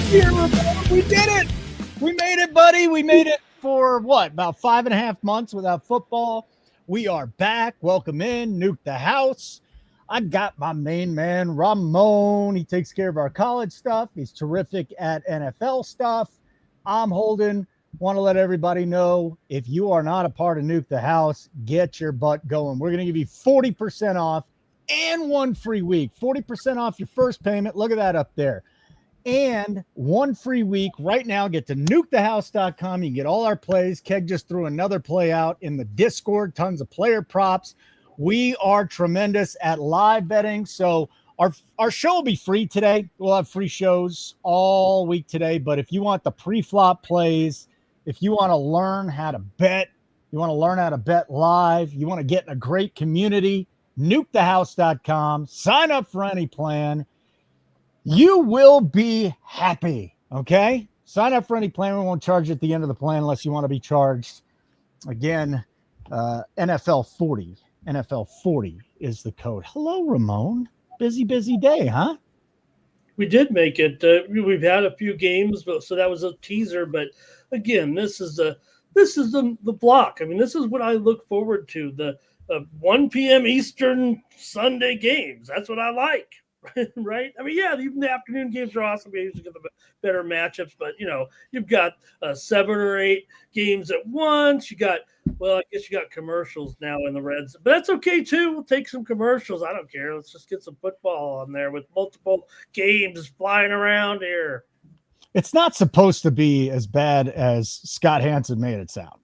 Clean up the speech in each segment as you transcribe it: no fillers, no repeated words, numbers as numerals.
here, we did it. We made it, buddy. We made it for what? About 5.5 months without football. We are back. Welcome in. Nuke the house. I got my main man, Ramon. He takes care of our college stuff. He's terrific at NFL stuff. I'm Holden. Want to let everybody know, if you are not a part of Nuke the House, get your butt going. We're going to give you 40% off and one free week. 40% off your first payment. Look at that up there. And one free week right now. Get to nukethehouse.com. You can get all our plays. Keg just threw another play out in the Discord. Tons of player props. We are tremendous at live betting. So our show will be free today. We'll have free shows all week today. But if you want the pre-flop plays, if you want to learn how to bet, you want to learn how to bet live, you want to get in a great community, nukethehouse.com. Sign up for any plan. You will be happy, okay? Sign up for any plan. We won't charge you at the end of the plan unless you want to be charged. Again, NFL 40. NFL 40 is the code. Hello, Ramon. Busy day, huh? We did make it. We've had a few games, so that was a teaser. But again, this is the block. I mean, this is what I look forward to. The 1 p.m. Eastern Sunday games. That's what I like. Right? I mean, yeah, even the afternoon games are awesome. We usually get the better matchups, but you've got 7 or 8 games at once. I guess you got commercials now in the Reds, but that's okay too. We'll take some commercials. I don't care. Let's just get some football on there with multiple games flying around here. It's not supposed to be as bad as Scott Hansen made it sound.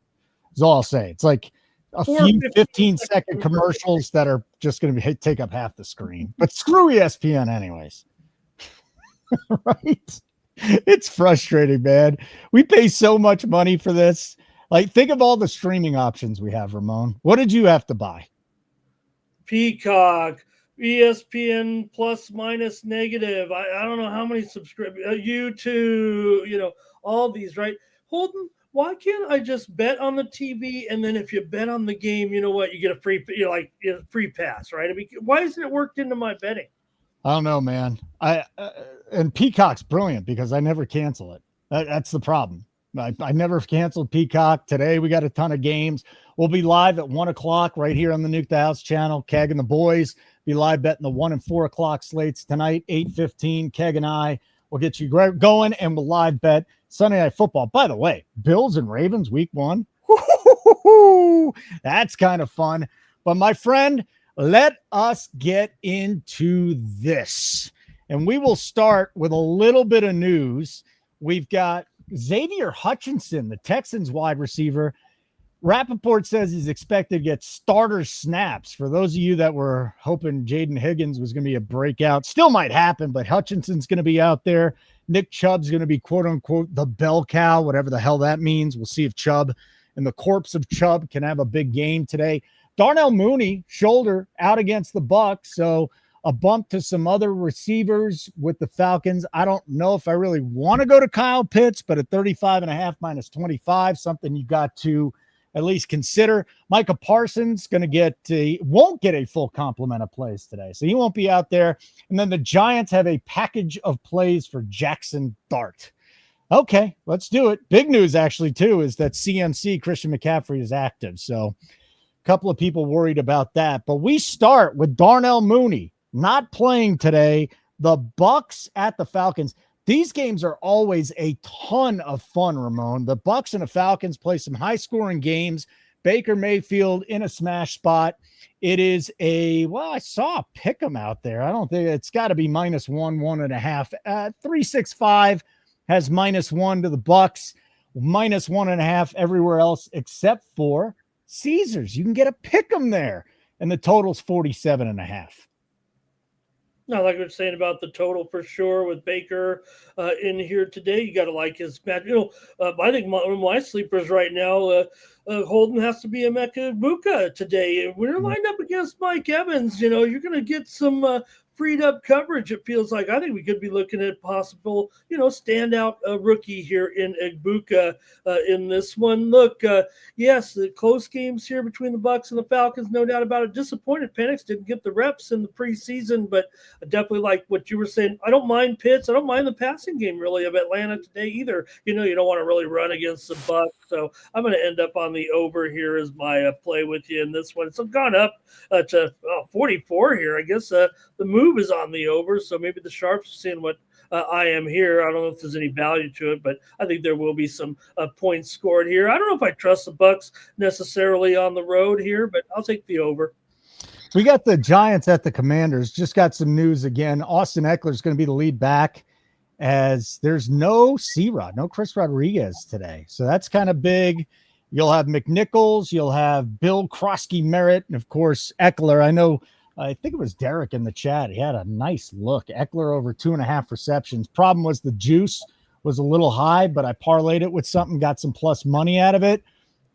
That's all I'll say. It's like a few 15-second commercials that are just going to take up half the screen. But screw ESPN anyways. Right? It's frustrating, man. We pay so much money for this. Like, think of all the streaming options we have, Ramon. What did you have to buy? Peacock, ESPN plus minus negative. I don't know how many subscribers. YouTube, all these, right? Holden, why can't I just bet on the TV, and then if you bet on the game, you know what, you get a free, free pass, right? I mean, why isn't it worked into my betting? I don't know, man. And Peacock's brilliant because I never cancel it. That's the problem. I never canceled Peacock. Today we got a ton of games. We'll be live at 1:00 right here on the Nuke the House channel. Keg and the boys be live betting the 1 and 4 o'clock slates tonight, 8:15. Keg and I will get you going, and we'll live bet Sunday Night Football. By the way, Bills and Ravens week 1. That's kind of fun. But my friend, let us get into this. And we will start with a little bit of news. We've got Xavier Hutchinson, the Texans wide receiver. Rappaport says he's expected to get starter snaps. For those of you that were hoping Jaden Higgins was going to be a breakout, still might happen, but Hutchinson's going to be out there. Nick Chubb's going to be, quote unquote, the bell cow, whatever the hell that means. We'll see if Chubb and the corpse of Chubb can have a big game today. Darnell Mooney, shoulder out against the Bucs. So a bump to some other receivers with the Falcons. I don't know if I really want to go to Kyle Pitts, but at 35.5 minus 25, something you got to at least consider. Micah Parsons won't get a full complement of plays today, so he won't be out there. And then the Giants have a package of plays for Jackson Dart. Okay, let's do it. Big news, actually, too, is that CMC, Christian McCaffrey, is active. So a couple of people worried about that. But we start with Darnell Mooney not playing today. The Bucs at the Falcons. These games are always a ton of fun, Ramon. The Bucs and the Falcons play some high-scoring games. Baker Mayfield in a smash spot. It is I saw a pick 'em out there. I don't think it's got to be -1, 1.5. 365 has -1 to the Bucs, -1.5 everywhere else except for Caesars. You can get a pick 'em there, and the total's 47.5. Now, like we were saying about the total for sure with Baker in here today, you got to like his match. I think one of my sleepers right now, Holden, has to be Emeka Egbuka today. We're lined up against Mike Evans. You're going to get some freed up coverage, it feels like. I think we could be looking at possible, standout rookie here in Egbuka in this one. Look, yes, the close games here between the Bucks and the Falcons, no doubt about it. Disappointed Penix didn't get the reps in the preseason, but I definitely like what you were saying. I don't mind Pitts. I don't mind the passing game really of Atlanta today either. You don't want to really run against the Bucks, so I'm going to end up on the over here as my play with you in this one. It's gone up to 44 here. I guess the move is on the over, so maybe the sharps are seeing what I am here. I don't know if there's any value to it, but I think there will be some points scored here. I don't know if I trust the Bucks necessarily on the road here, but I'll take the over. We got the Giants at the Commanders. Just got some news again. Austin Eckler is going to be the lead back, as there's no C-Rod, no Chris Rodriguez today. So that's kind of big. You'll have McNichols, you'll have Bill Krosky-Merritt, and of course Eckler. I think it was Derek in the chat. He had a nice look. Eckler over 2.5 receptions. Problem was the juice was a little high, but I parlayed it with something, got some plus money out of it.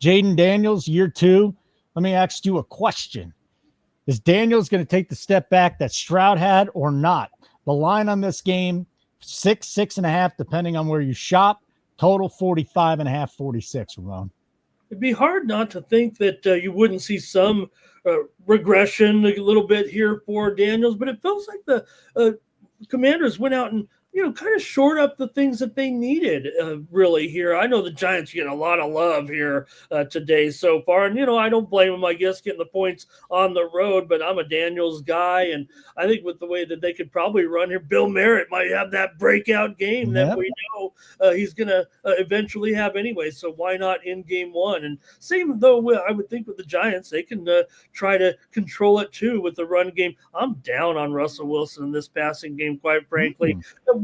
Jaden Daniels, year 2. Let me ask you a question. Is Daniels going to take the step back that Stroud had or not? The line on this game, 6.5, depending on where you shop. Total 45.5, 46, Ramon. It'd be hard not to think that you wouldn't see some regression a little bit here for Daniels, but it feels like the Commanders went out and kind of short up the things that they needed really here. I know the Giants get a lot of love here today so far. And, I don't blame them, I guess, getting the points on the road, but I'm a Daniels guy. And I think with the way that they could probably run here, Bill Merritt might have that breakout game that we know he's going to eventually have anyway. So why not in game 1? And same though, I would think with the Giants, they can try to control it too with the run game. I'm down on Russell Wilson in this passing game, quite frankly.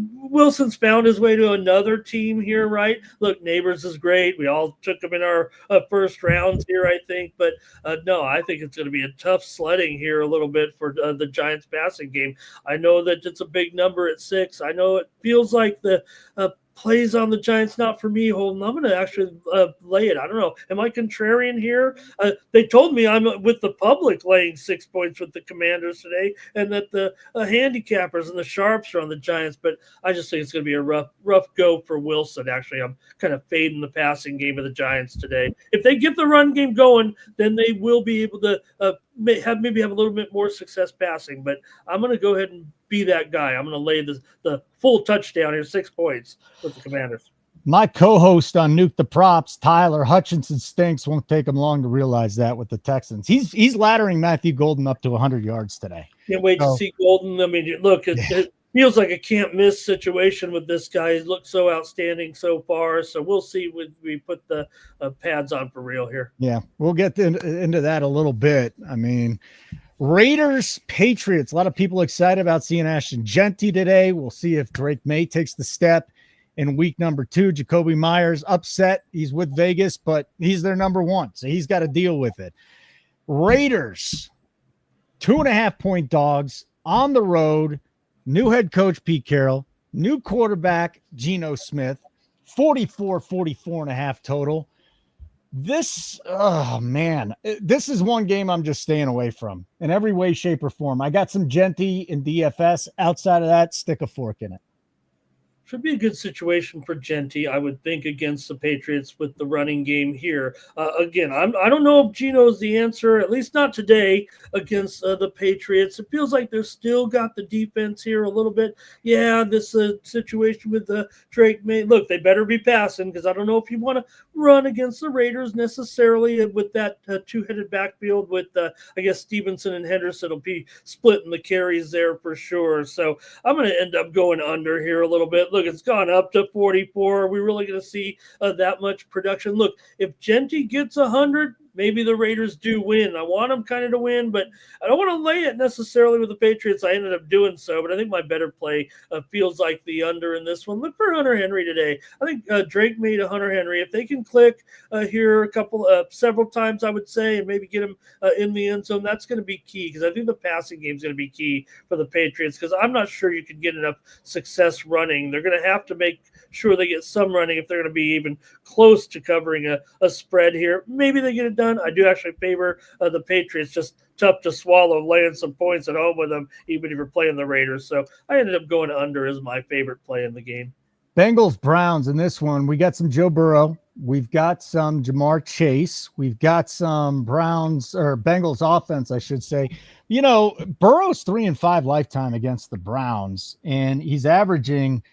Wilson's found his way to another team here, right? Look, Neighbors is great. We all took him in our first rounds here, I think. But no, I think it's going to be a tough sledding here a little bit for the Giants passing game. I know that it's a big number at 6. I know it feels like the plays on the Giants, not for me, Holden. I'm going to actually lay it. I don't know. Am I contrarian here? They told me I'm with the public laying 6 points with the Commanders today, and that the handicappers and the sharps are on the Giants, but I just think it's going to be a rough go for Wilson. Actually, I'm kind of fading the passing game of the Giants today. If they get the run game going, then they will be able to maybe have a little bit more success passing, but I'm going to go ahead and be that guy. I'm going to lay the full touchdown here, 6 points with the Commanders. My co-host on Nuke the Props, Tyler Hutchinson Stinks, won't take him long to realize that with the Texans. He's laddering Matthew Golden up to 100 yards today. Can't wait to see Golden. I mean, look, it feels like a can't miss situation with this guy. He's looked so outstanding so far. So we'll see when we put the pads on for real here. Yeah, we'll get into that a little bit. I mean, Raiders, Patriots. A lot of people excited about seeing Ashton Jeanty today. We'll see if Drake May takes the step in week number 2. Jacoby Myers upset. He's with Vegas, but he's their number 1, so he's got to deal with it. Raiders, 2.5-point dogs on the road. New head coach Pete Carroll, new quarterback Geno Smith, 44.5 total. This is one game I'm just staying away from in every way, shape, or form. I got some Jeanty in DFS. Outside of that, stick a fork in it. Should be a good situation for Jeanty, I would think, against the Patriots with the running game here. Again, I don't know if Geno's the answer, at least not today, against the Patriots. It feels like they've still got the defense here a little bit. Yeah, this situation with Drake May. Look, they better be passing, because I don't know if you want to run against the Raiders necessarily with that two-headed backfield with, I guess, Stevenson and Henderson will be splitting the carries there for sure. So I'm going to end up going under here a little bit. Look, it's gone up to 44. Are we really going to see that much production? Look, if Jeanty gets 100, maybe the Raiders do win. I want them kind of to win, but I don't want to lay it necessarily with the Patriots. I ended up doing so, but I think my better play feels like the under in this one. Look for Hunter Henry today. I think Drake made a Hunter Henry. If they can click here several times, I would say, and maybe get him in the end zone, that's going to be key, because I think the passing game is going to be key for the Patriots, because I'm not sure you can get enough success running. They're going to have to make sure they get some running if they're going to be even close to covering a spread here. Maybe they get it done done, I do actually favor the Patriots. Just tough to swallow laying some points at home with them, even if you're playing the Raiders. So I ended up going under as my favorite play in the game. Bengals Browns in this one. We got some Joe Burrow. We've got some Jamar Chase. We've got some Bengals offense, I should say. You know, Burrow's 3-5 lifetime against the Browns, and he's averaging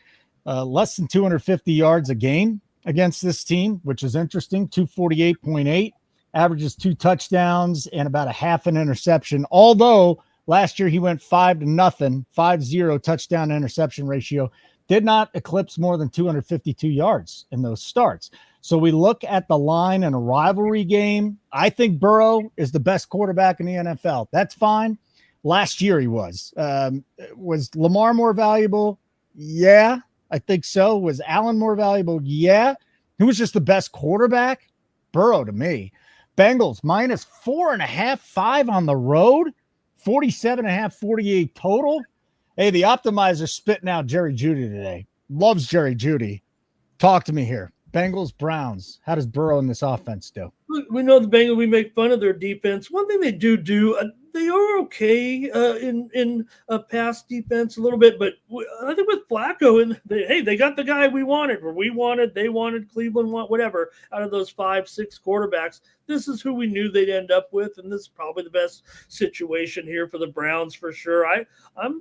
less than 250 yards a game against this team, which is interesting. 248.8, averages 2 touchdowns and about a half an interception. Although last year he went 5-0, 5-0 touchdown interception ratio. Did not eclipse more than 252 yards in those starts. So we look at the line in a rivalry game. I think Burrow is the best quarterback in the NFL. That's fine. Last year he was. Was Lamar more valuable? Yeah, I think so. Was Allen more valuable? Yeah. Who was just the best quarterback? Burrow to me. Bengals minus 4.5, 5 on the road, 47.5, 48 total. Hey, the optimizer spitting out Jerry Jeudy today. Loves Jerry Jeudy. Talk to me here. Bengals, Browns. How does Burrow in this offense do? We know the Bengals, we make fun of their defense. One thing they do, they are okay in pass defense a little bit, but I think with Flacco, and they got the guy we wanted, or they wanted, Cleveland whatever, out of those 5-6 quarterbacks. This is who we knew they'd end up with, and this is probably the best situation here for the Browns for sure. I'm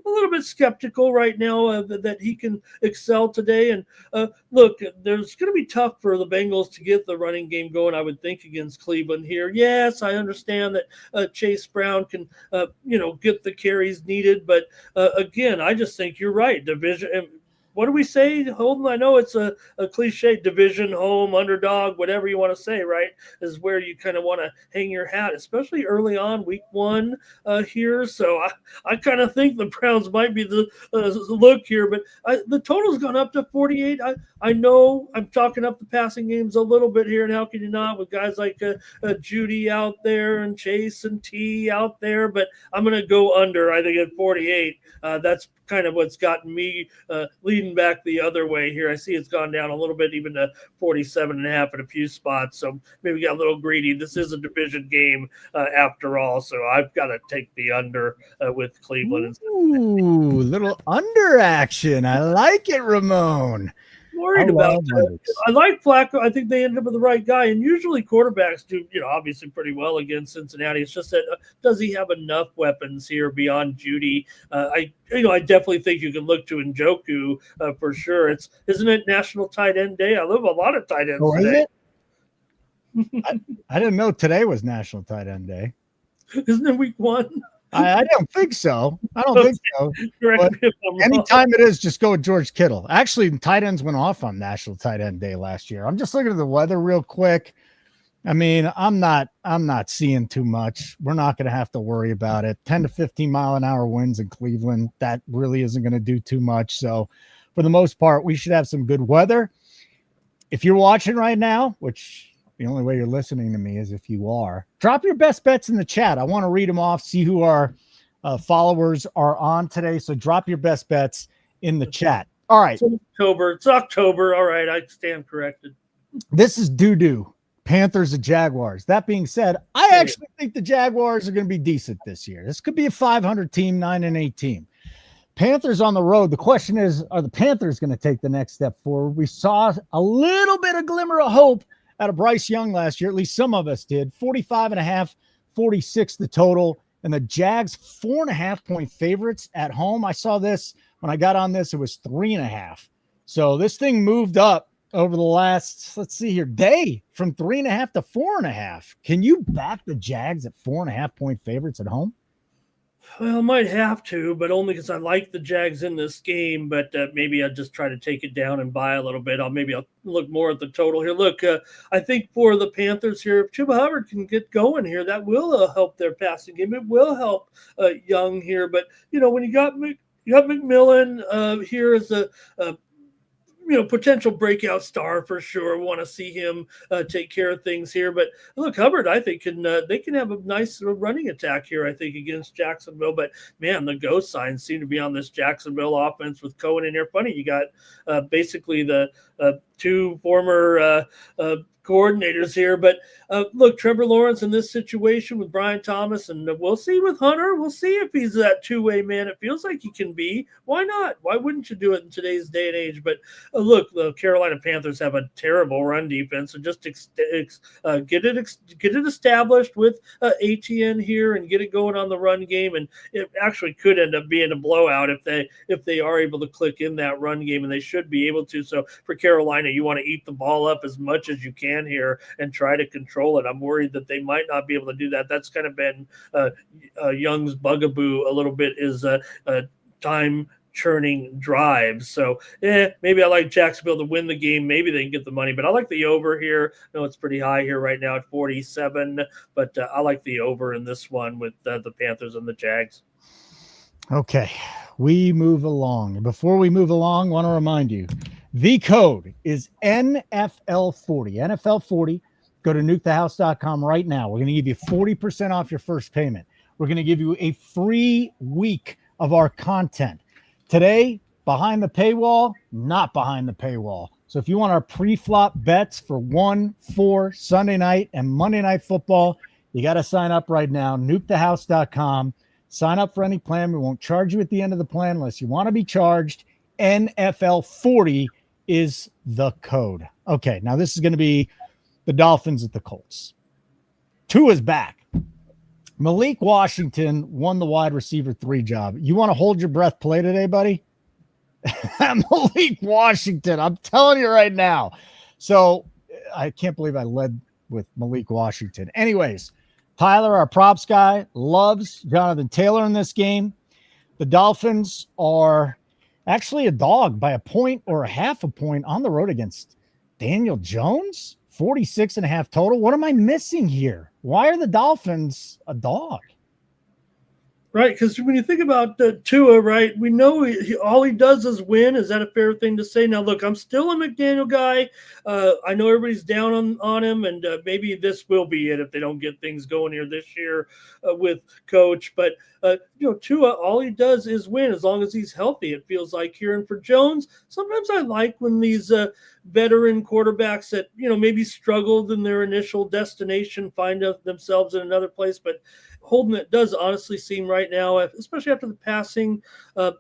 a little bit skeptical right now that he can excel today. And look, there's going to be tough for the Bengals to get the running game going, I would think, against Cleveland here. Yes, I understand that Chase Brown can, get the carries needed. But again, I just think you're right. Division. What do we say, Holden? I know it's a cliche, division, home, underdog, whatever you want to say, right, is where you kind of want to hang your hat, especially early on, week 1 here. So I kind of think the Browns might be the look here, but the total's gone up to 48. I know I'm talking up the passing games a little bit here, and how can you not with guys like Jeudy out there and Chase and T out there, but I'm going to go under, I think, at 48. That's kind of what's gotten me leading back the other way here. I see it's gone down a little bit, even to 47.5 at a few spots. So maybe got a little greedy. This is a division game after all. So I've got to take the under with Cleveland. Ooh, little under action. I like it, Ramon. Worried about that. I like Flacco. I think they ended up with the right guy. And usually quarterbacks do, obviously pretty well against Cincinnati. It's just that does he have enough weapons here beyond Jeudy? I definitely think you can look to Njoku for sure. Isn't it National Tight End Day? I love a lot of tight ends today. Is it? I didn't know today was National Tight End Day. Isn't it week 1? I don't think so. I don't think so. Anytime it is, just go with George Kittle. Actually, tight ends went off on National Tight End Day last year. I'm just looking at the weather real quick. I mean, I'm not seeing too much. We're not going to have to worry about it. 10 to 15 mile an hour winds in Cleveland. That really isn't going to do too much. So for the most part, we should have some good weather. If you're watching right now, which the only way you're listening to me is if you are, drop your best bets in the chat. I want to read them off, see who our followers are on today. So drop your best bets in the chat. All right. It's October. All right. I stand corrected. This is doo-doo. Panthers and Jaguars. That being said, I actually think the Jaguars are going to be decent this year. This could be a 500 team, 9-8 team. Panthers on the road. The question is, are the Panthers going to take the next step forward? We saw a little bit of glimmer of hope out of Bryce Young last year. At least some of us did. 45.5, 46 the total. And the Jags 4.5 point favorites at home. I saw this when I got on this. It was 3.5. So this thing moved up over the last, day from 3.5 to 4.5. Can you back the Jags at 4.5 point favorites at home? Well, I might have to, but only because I like the Jags in this game. But maybe I'll just try to take it down and buy a little bit. I'll look more at the total here. Look, I think for the Panthers here, if Chuba Hubbard can get going here, that will help their passing game. It will help Young here. But, when you got McMillan here as a potential breakout star for sure. Want to see him take care of things here. But look, Hubbard, I think they can have a nice running attack here, I think, against Jacksonville. But man, the ghost signs seem to be on this Jacksonville offense with Cohen in here. Funny, you got basically the two former coordinators here. But look, Trevor Lawrence in this situation with Brian Thomas, and we'll see with Hunter. We'll see if he's that two-way man. It feels like he can be. Why not? Why wouldn't you do it in today's day and age? But look, the Carolina Panthers have a terrible run defense, so just get it established with ATN here and get it going on the run game, and it actually could end up being a blowout if they are able to click in that run game, and they should be able to. So for Carolina, you want to eat the ball up as much as you can here and try to control it. I'm worried that they might not be able to do that. That's kind of been Young's bugaboo a little bit, is time churning drives. So maybe I like Jacksonville to win the game. Maybe they can get the money, but I like the over here. No, it's pretty high here right now at 47, but I like the over in this one with the Panthers and the Jags. Okay, we move along. Before we move along, I want to remind you, the code is NFL40. NFL40. Go to nukethehouse.com right now. We're going to give you 40% off your first payment. We're going to give you a free week of our content. Today, behind the paywall, not behind the paywall. So if you want our pre-flop bets for 1-4 Sunday night and Monday Night Football, you got to sign up right now, nukethehouse.com. Sign up for any plan. We won't charge you at the end of the plan unless you want to be charged. NFL40 is the code. Okay, now this is going to be the Dolphins at the Colts. Tua's back. Malik Washington won the wide receiver 3 job. You want to hold your breath play today, buddy? Malik Washington, I'm telling you right now. So I can't believe I led with Malik Washington. Anyways, Tyler, our props guy, loves Jonathan Taylor in this game. The Dolphins are actually a dog by a point or a half a point on the road against Daniel Jones. 46.5 total. What am I missing here? Why are the Dolphins a dog? Right, because when you think about Tua, right, we know all he does is win. Is that a fair thing to say? Now, look, I'm still a McDaniel guy. I know everybody's down on him, and maybe this will be it if they don't get things going here this year with Coach. But, Tua, all he does is win as long as he's healthy, it feels like here. And for Jones, sometimes I like when these veteran quarterbacks that, maybe struggled in their initial destination find themselves in another place. But Holden, it does honestly seem right now, especially after the passing of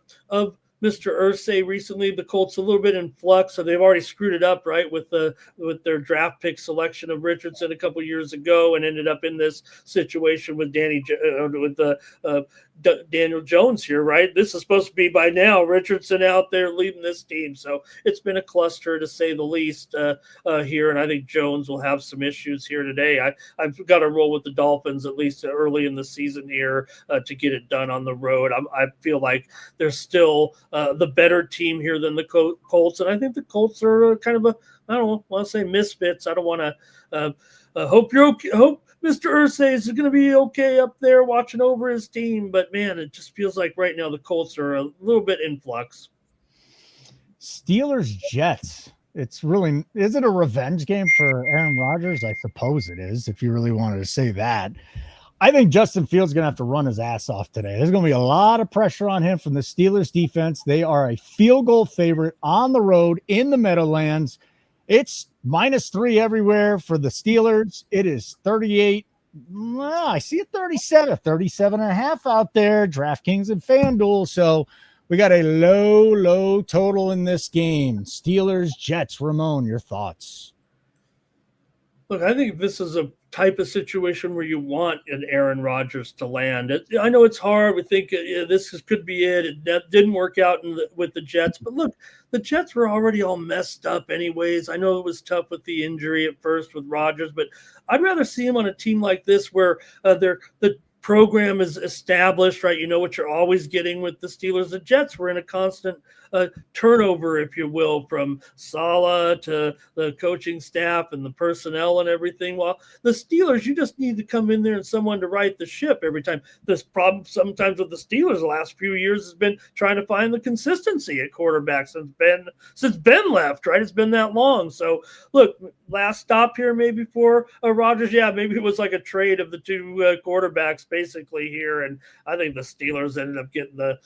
Mr. Irsay recently, the Colts a little bit in flux. So they've already screwed it up, right, with their draft pick selection of Richardson a couple years ago, and ended up in this situation with Daniel Jones here, right? This is supposed to be by now Richardson out there leading this team. So it's been a cluster to say the least here. And I think Jones will have some issues here today. I've got to roll with the Dolphins at least early in the season here to get it done on the road. I feel like they're still the better team here than the Colts. And I think the Colts are kind of I don't want to say misfits. I don't want to hope you're okay. Hope Mr. Irsay is going to be okay up there watching over his team. But, man, it just feels like right now the Colts are a little bit in flux. Steelers-Jets. Is it a revenge game for Aaron Rodgers? I suppose it is, if you really wanted to say that. I think Justin Fields is going to have to run his ass off today. There's going to be a lot of pressure on him from the Steelers defense. They are a field goal favorite on the road in the Meadowlands. It's -3 everywhere for the Steelers. It is 38. Well, I see a 37.5 out there, DraftKings and FanDuel. So we got a low total in this game. Steelers, Jets. Ramon, your thoughts? Look, I think this is a type of situation where you want an Aaron Rodgers to land. I know it's hard. We think this could be it. That didn't work out with the Jets. But look, the Jets were already all messed up anyways. I know it was tough with the injury at first with Rodgers, but I'd rather see him on a team like this where the program is established, right? You know what you're always getting with the Steelers. The Jets were in a constant turnover, if you will, from Saleh to the coaching staff and the personnel and everything. While the Steelers, you just need to come in there and someone to right the ship every time. This problem sometimes with the Steelers the last few years has been trying to find the consistency at quarterback since Ben left, right? It's been that long. So look, last stop here maybe for Rodgers. Yeah, maybe it was like a trade of the two quarterbacks basically here. And I think the Steelers ended up getting the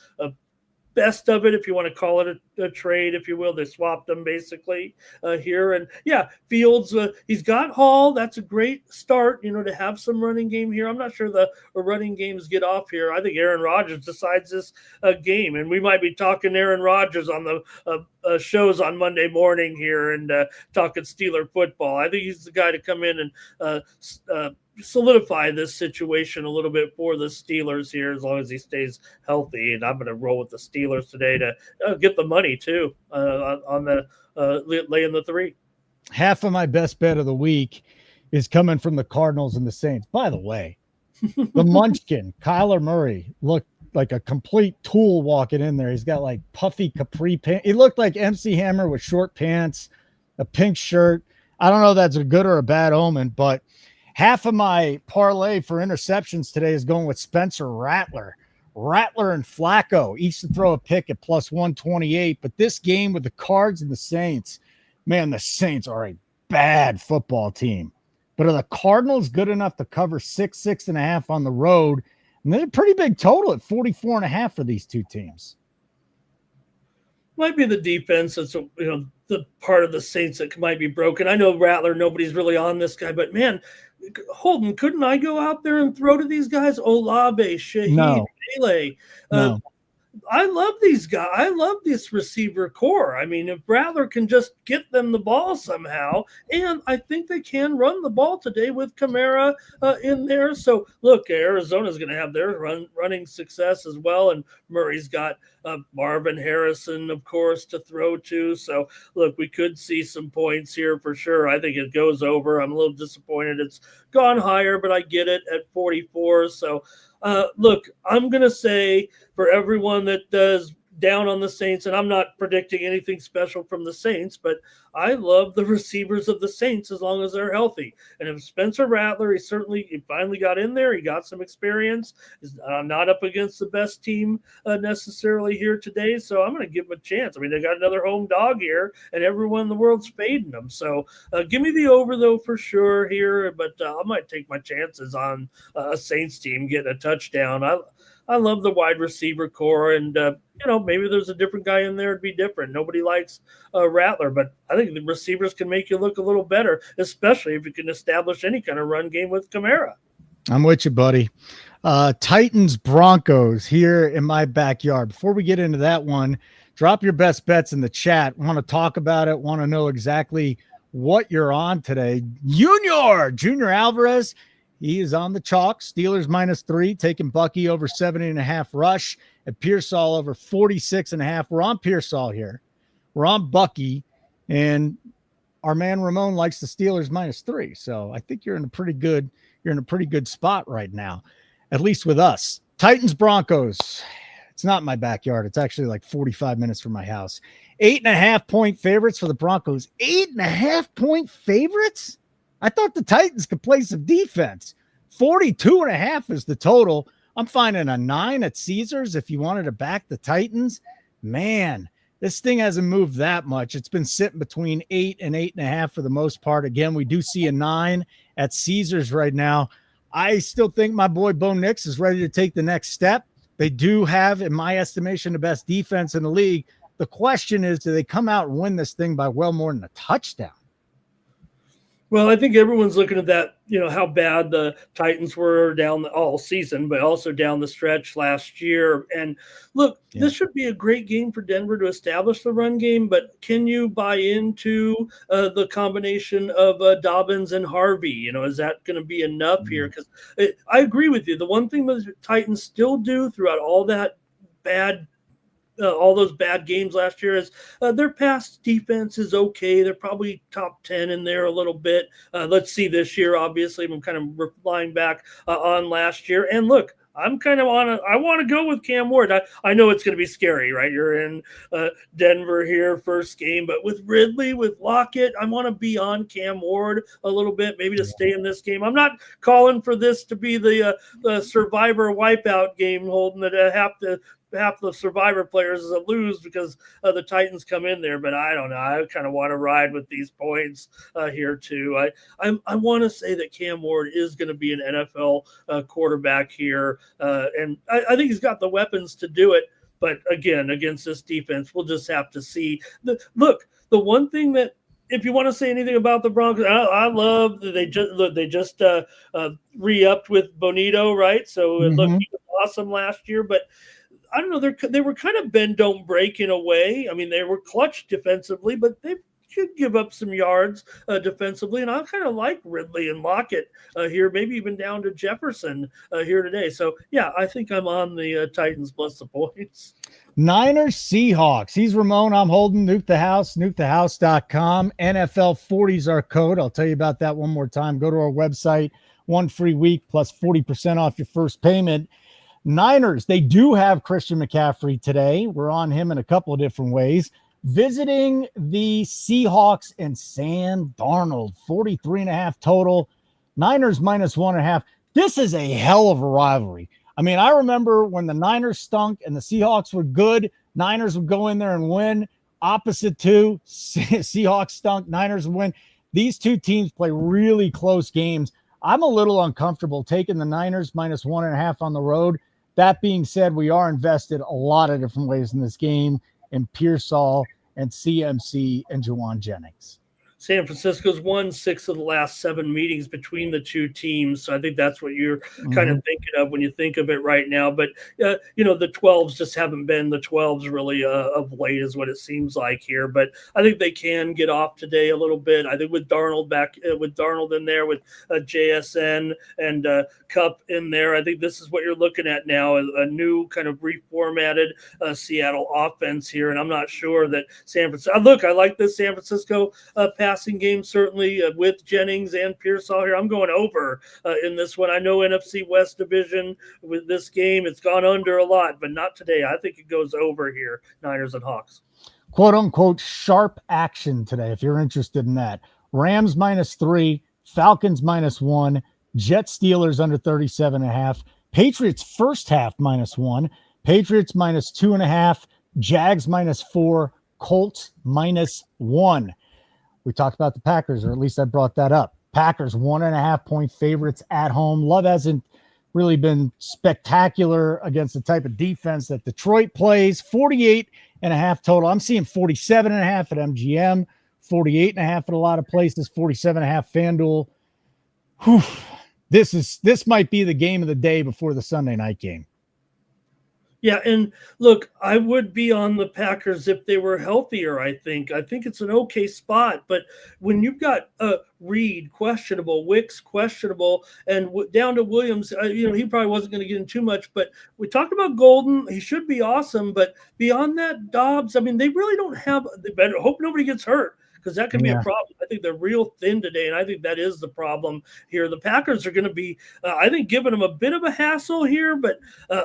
best of it, if you want to call it a trade, if you will. They swapped them basically here. And yeah, Fields, he's got Hall. That's a great start, to have some running game here. I'm not sure the running games get off here. I think Aaron Rodgers decides this game, and we might be talking Aaron Rodgers on the shows on Monday morning here and talking Steeler football. I think he's the guy to come in and solidify this situation a little bit for the Steelers here, as long as he stays healthy. And I'm going to roll with the Steelers today to get the money too on the laying the 3. Half of my best bet of the week is coming from the Cardinals and the Saints. By the way, the Munchkin, Kyler Murray, looked like a complete tool walking in there. He's got like puffy capri pants. He looked like MC Hammer with short pants, a pink shirt. I don't know if that's a good or a bad omen, but half of my parlay for interceptions today is going with Spencer Rattler. Rattler and Flacco, each to throw a pick at plus 128. But this game with the Cards and the Saints, man, the Saints are a bad football team. But are the Cardinals good enough to cover 6.5 on the road? And they're a pretty big total at 44.5 for these two teams. Might be the defense that's the part of the Saints that might be broken. I know Rattler, nobody's really on this guy, but man, Holden, couldn't I go out there and throw to these guys? Olave, Shaheed, Melee. No. I love these guys. I love this receiver core. I mean, if Rattler can just get them the ball somehow, and I think they can run the ball today with Kamara in there. So, look, Arizona's going to have their running success as well, and Murray's got Marvin Harrison, of course, to throw to. So, look, we could see some points here for sure. I think it goes over. I'm a little disappointed it's gone higher, but I get it at 44. So, look, I'm going to say for everyone that does down on the Saints, and I'm not predicting anything special from the Saints, but I love the receivers of the Saints as long as they're healthy. And if Spencer Rattler, he finally got in there. He got some experience. He's not up against the best team necessarily here today, so I'm going to give him a chance. I mean, they got another home dog here, and everyone in the world's fading them. So give me the over, though, for sure here, but I might take my chances on a Saints team getting a touchdown. I love the wide receiver core, and maybe there's a different guy in there. It'd be different. Nobody likes Rattler, but I think the receivers can make you look a little better, especially if you can establish any kind of run game with Kamara. I'm with you, buddy. Titans Broncos here in my backyard. Before we get into that one, drop your best bets in the chat. Want to talk about it? Want to know exactly what you're on today? Junior Alvarez. He is on the chalk. Steelers -3, taking Bucky over 70.5 rush, and Pearsall over 46.5. We're on Pearsall here. We're on Bucky, and our man Ramon likes the Steelers -3. So I think you're in a pretty good spot right now, at least with us. Titans Broncos. It's not my backyard. It's actually like 45 minutes from my house. 8.5-point favorites for the Broncos. 8.5-point favorites? I thought the Titans could play some defense. 42.5 is the total. I'm finding a 9 at Caesars if you wanted to back the Titans. Man, this thing hasn't moved that much. It's been sitting between 8 and 8.5 for the most part. Again, we do see a 9 at Caesars right now. I still think my boy Bo Nix is ready to take the next step. They do have, in my estimation, the best defense in the league. The question is, do they come out and win this thing by well more than a touchdown? Well, I think everyone's looking at that, how bad the Titans were down all season, but also down the stretch last year. And look, This should be a great game for Denver to establish the run game, but can you buy into the combination of Dobbins and Harvey? Is that going to be enough here? Because I agree with you. The one thing that the Titans still do throughout all that all those bad games last year is their pass defense is okay. They're probably top 10 in there a little bit. Let's see this year, obviously. I'm kind of relying back on last year. And look, I'm kind of I want to go with Cam Ward. I know it's going to be scary, right? You're in Denver here, first game, but with Ridley, with Lockett, I want to be on Cam Ward a little bit, maybe to stay in this game. I'm not calling for this to be the Survivor wipeout game, Holden, that half the Survivor players lose because the Titans come in there, but I don't know. I kind of want to ride with these points here too. I want to say that Cam Ward is going to be an NFL quarterback here, and I think he's got the weapons to do it. But again, against this defense, we'll just have to see. The one thing that, if you want to say anything about the Broncos, I love that they just re-upped with Bonito, right? So it looked awesome last year, but I don't know. They were kind of bend don't break in a way. I mean, they were clutch defensively, but they could give up some yards defensively. And I kind of like Ridley and Lockett here, maybe even down to Jefferson here today. So yeah, I think I'm on the Titans plus the points. Niners Seahawks. He's Ramon. I'm Holden. Nuke the House, nukethehouse.com. NFL 40 is our code. I'll tell you about that one more time. Go to our website. 1 free week plus 40% off your first payment. Niners, they do have Christian McCaffrey today. We're on him in a couple of different ways. Visiting the Seahawks and Sam Darnold, 43.5 total. Niners minus 1.5. This is a hell of a rivalry. I mean, I remember when the Niners stunk and the Seahawks were good, Niners would go in there and win. Opposite two, Seahawks stunk, Niners would win. These two teams play really close games. I'm a little uncomfortable taking the Niners minus 1.5 on the road. That being said, we are invested a lot of different ways in this game in Pearsall and CMC and Juwan Jennings. San Francisco's won 6 of the last 7 meetings between the two teams. So I think that's what you're kind of thinking of when you think of it right now. But, the 12s just haven't been the 12s really of late is what it seems like here. But I think they can get off today a little bit. I think with Darnold in there, with JSN and Kupp in there, I think this is what you're looking at now, a new kind of reformatted Seattle offense here. And I'm not sure that San Francisco – I like this San Francisco passing game, certainly with Jennings and Pearsall here. I'm going over in this one. I know NFC West division with this game, it's gone under a lot, but not today. I think it goes over here, Niners and Hawks. Quote unquote sharp action today, if you're interested in that. Rams minus 3, Falcons minus 1, Jets Steelers under 37.5, Patriots first half minus 1, Patriots minus 2.5, Jags minus 4, Colts minus 1. We talked about the Packers, or at least I brought that up. Packers 1.5 point favorites at home. Love hasn't really been spectacular against the type of defense that Detroit plays. 48.5 total. I'm seeing 47.5 at MGM, 48.5 at a lot of places, 47.5 FanDuel. Whew. This might be the game of the day before the Sunday night game. Yeah, and look, I would be on the Packers if they were healthier, I think. I think it's an okay spot, but when you've got Reed questionable, Wicks questionable, and down to Williams, he probably wasn't going to get in too much, but we talked about Golden. He should be awesome, but beyond that, Dobbs, I mean, they really don't have – they better hope nobody gets hurt, because that could be a problem. I think they're real thin today, and I think that is the problem here. The Packers are going to be, I think, giving them a bit of a hassle here, but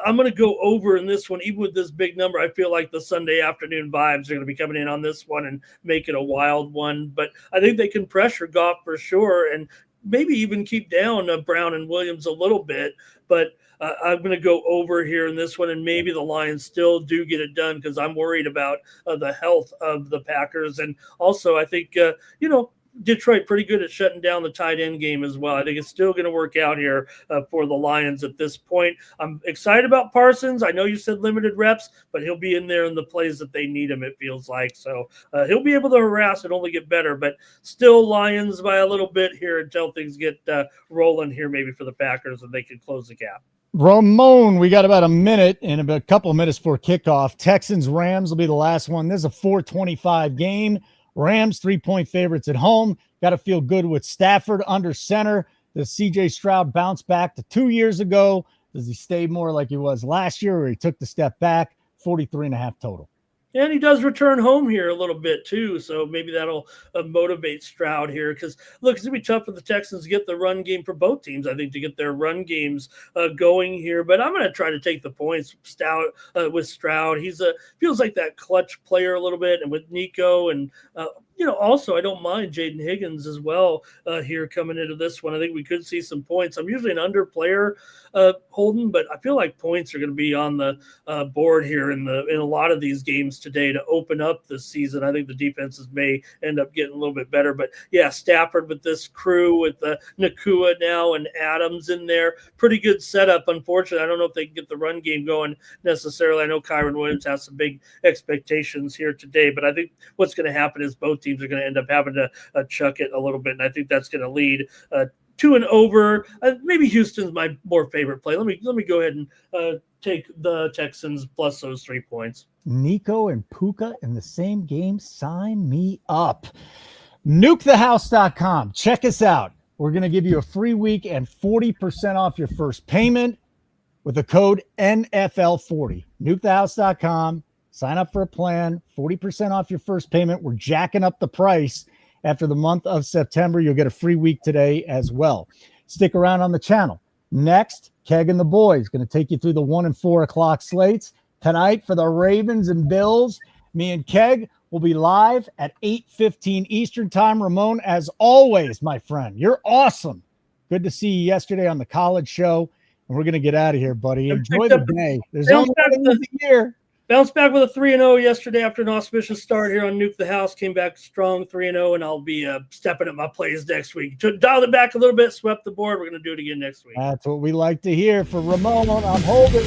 I'm going to go over in this one. Even with this big number, I feel like the Sunday afternoon vibes are going to be coming in on this one and make it a wild one. But I think they can pressure Goff for sure, and maybe even keep down Brown and Williams a little bit. But I'm going to go over here in this one, and maybe the Lions still do get it done because I'm worried about the health of the Packers. And also, I think, Detroit pretty good at shutting down the tight end game as well. I think it's still going to work out here for the Lions at this point. I'm excited about Parsons. I know you said limited reps, but he'll be in there in the plays that they need him, it feels like. So he'll be able to harass and only get better, but still Lions by a little bit here until things get rolling here maybe for the Packers and they can close the gap. Ramon, we got about a minute and about a couple of minutes for kickoff. Texans-Rams will be the last one. This is a 4:25 game. Rams 3-point favorites at home. Got to feel good with Stafford under center. Does CJ Stroud bounce back to 2 years ago? Does he stay more like he was last year, or he took the step back? 43.5 total. And he does return home here a little bit too, so maybe that'll motivate Stroud here. Because look, it's gonna be tough for the Texans to get the run game for both teams. I think to get their run games going here, but I'm gonna try to take the points. With Stroud, he's feels like that clutch player a little bit, and with Nico and also I don't mind Jaden Higgins as well here coming into this one. I think we could see some points. I'm usually an under player, Holden, but I feel like points are going to be on the board here in a lot of these games today to open up this season. I think the defenses may end up getting a little bit better, but yeah, Stafford with this crew with Nakua now and Adams in there, pretty good setup. Unfortunately, I don't know if they can get the run game going necessarily. I know Kyron Williams has some big expectations here today, but I think what's going to happen is both teams are going to end up having to chuck it a little bit, and I think that's going to lead to an over. Maybe Houston's my more favorite play. Let me go ahead and take the Texans plus those 3 points. Nico and Puka in the same game. Sign me up. NukeTheHouse.com. Check us out. We're going to give you a free week and 40% off your first payment with the code NFL40. NukeTheHouse.com. Sign up for a plan, 40% off your first payment. We're jacking up the price after the month of September. You'll get a free week today as well. Stick around on the channel. Next, Keg and the boys going to take you through the 1 and 4 o'clock slates. Tonight for the Ravens and Bills, me and Keg will be live at 8:15 Eastern time. Ramon, as always, my friend, you're awesome. Good to see you yesterday on the college show. And we're going to get out of here, buddy. Enjoy the day. There's only one year. Bounced back with a 3-0 yesterday after an auspicious start here on Nuke the House. Came back strong 3-0, and I'll be stepping up my plays next week. Dialed it back a little bit, swept the board. We're going to do it again next week. That's what we like to hear. For Ramon, I'm Holden.